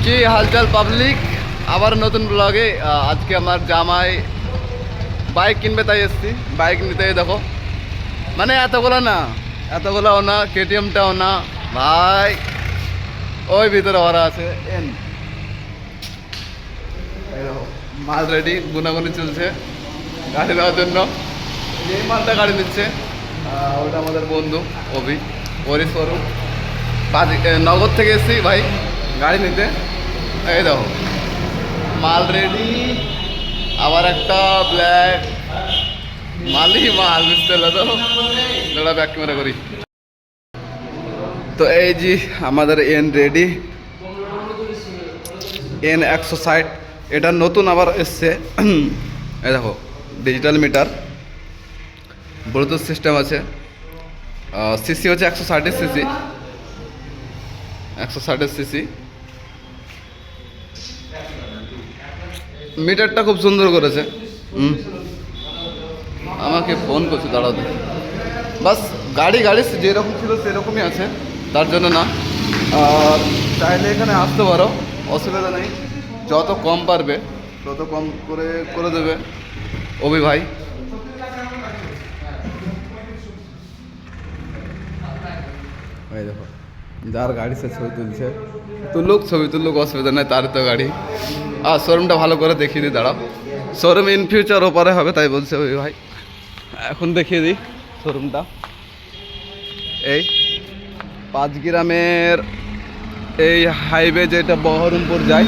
কি হালচাল পাবলিক, আবার নতুন ব্লগে। আজকে আমার জামাই বাইক কিনবে তাই এসছি। বাইক নিতে দেখো, মানে এতগুলোও না, কেটিএমটাও না ভাই। ওই ভিতরে ওরা আছে। এই দেখো মাল রেডি, গুনাগুনি চলছে গাড়ি দেওয়ার জন্য। এই মালটা গাড়ি নিচ্ছে, ওটা আমাদের বন্ধু অভি, ওরই শোরুম। নগর থেকে এসছি ভাই গাড়ি নিতে। এই দেখো মাল রেডি, আবার একটা ব্ল্যাক মাল বুঝতে তো দাঁড়া ব্যাক ক্যামেরা করি। তো এই যে আমাদের এন রেডি, এন 160। এটা নতুন আবার এসছে। এই দেখো ডিজিটাল মিটার, ব্লুটুথ সিস্টেম আছে। সিসি হচ্ছে 160 সিসি, 160 সিসি। মিটারটা খুব সুন্দর করেছে। আমাকে ফোন করছে, দাঁড়াতে বাস। গাড়ি যেরকম ছিল সেরকমই আছে, তার জন্য না। আর চাইলে এখানে আসতে পারো, অসুবিধা নেই। যত কম পারবে তত কম করে দেবে অভি ভাই। ভাই দেখো যার গাড়ি সে ছবি তুলছে, ছবি তুলুক, অসুবিধা নেই, তার তো গাড়ি। আর শোরুমটা ভালো করে দেখিয়ে দিই, দাঁড়াও। শোরুম ইন ফিউচার ওপারে হবে তাই বলছে ওই ভাই। এখন দেখিয়ে দিই শোরুমটা। এই 5 গ্রামের এই হাইওয়ে যেটা বহরমপুর যায়,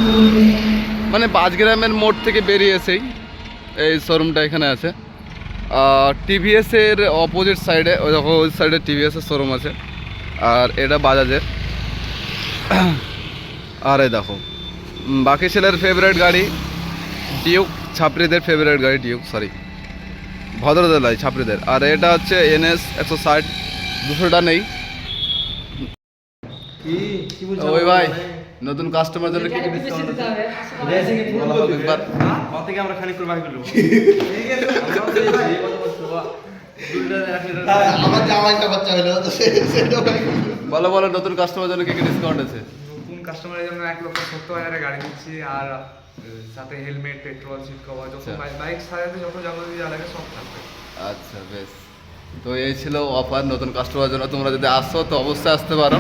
মানে 5 গ্রামের মোড় থেকে বেরিয়েছেই এই শোরুমটা এখানে আছে। টিভিএসের অপোজিট সাইডে, ওই দেখো ওই সাইডে টিভিএসের শোরুম আছে। আর এটা বাজাজের। আর এই দেখো বাকি ছেলের ফেভারিট গাড়ি ডিউক, ছাপড়িদের ফেভারিট গাড়ি ডিউক, সরি ভদ্রদলাই ছাপড়িদের। আর এটা হচ্ছে NS 160, 200টা নেই। ওই ভাই নতুন কাস্টমার জন্য কি ডিসকাউন্ট আছে? একবার থেকে আমরা খানিক করে বাকি করব। আমার জামাইটা বাচ্চা হলো তো সেটা ভাই বলো নতুন কাস্টমার জন্য কি ডিসকাউন্ট আছে? নতুন কাস্টমারের জন্য 1,70,000 গাড়ি দিচ্ছি, আর সাথে হেলমেট, পেট্রোল, সিট কভার, যত বাইক সারাতে যত যাবতীয় যা লাগে সব থাকবে। আচ্ছা বেশ। তো এই ছিল অফার নতুন কাস্টমার জন্য। তোমরা যদি আসো তো অবশ্যই আসতে পারো।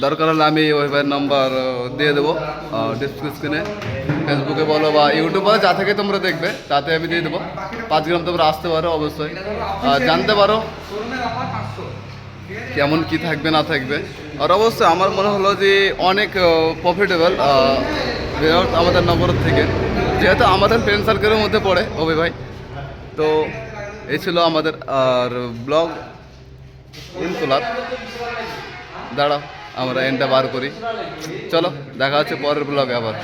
দরকার হলে আমি ওই ভাইয়ের নাম্বার দিয়ে দেবো ডিসক্রিপশনে, ফেসবুকে বলো বা ইউটিউবে যা থেকে তোমরা দেখবে তাতে আমি দিয়ে দেবো। 5 গ্রাম তোমরা আসতে পারো অবশ্যই, জানতে পারো কেমন কি থাকবে না থাকবে। আর অবশ্যই আমার মনে হলো যে অনেক প্রফিটেবল আমাদের নগর থেকে, যেহেতু আমাদের ফ্রেন্ড সার্কেলের মধ্যে পড়ে অভি ভাই। তো এই ছিল আমাদের আর ব্লগ ইন তোলার। দাঁড়াও আমরা এন্ডটা বার করি, চলো দেখা হচ্ছে পরের ব্লগে আবার।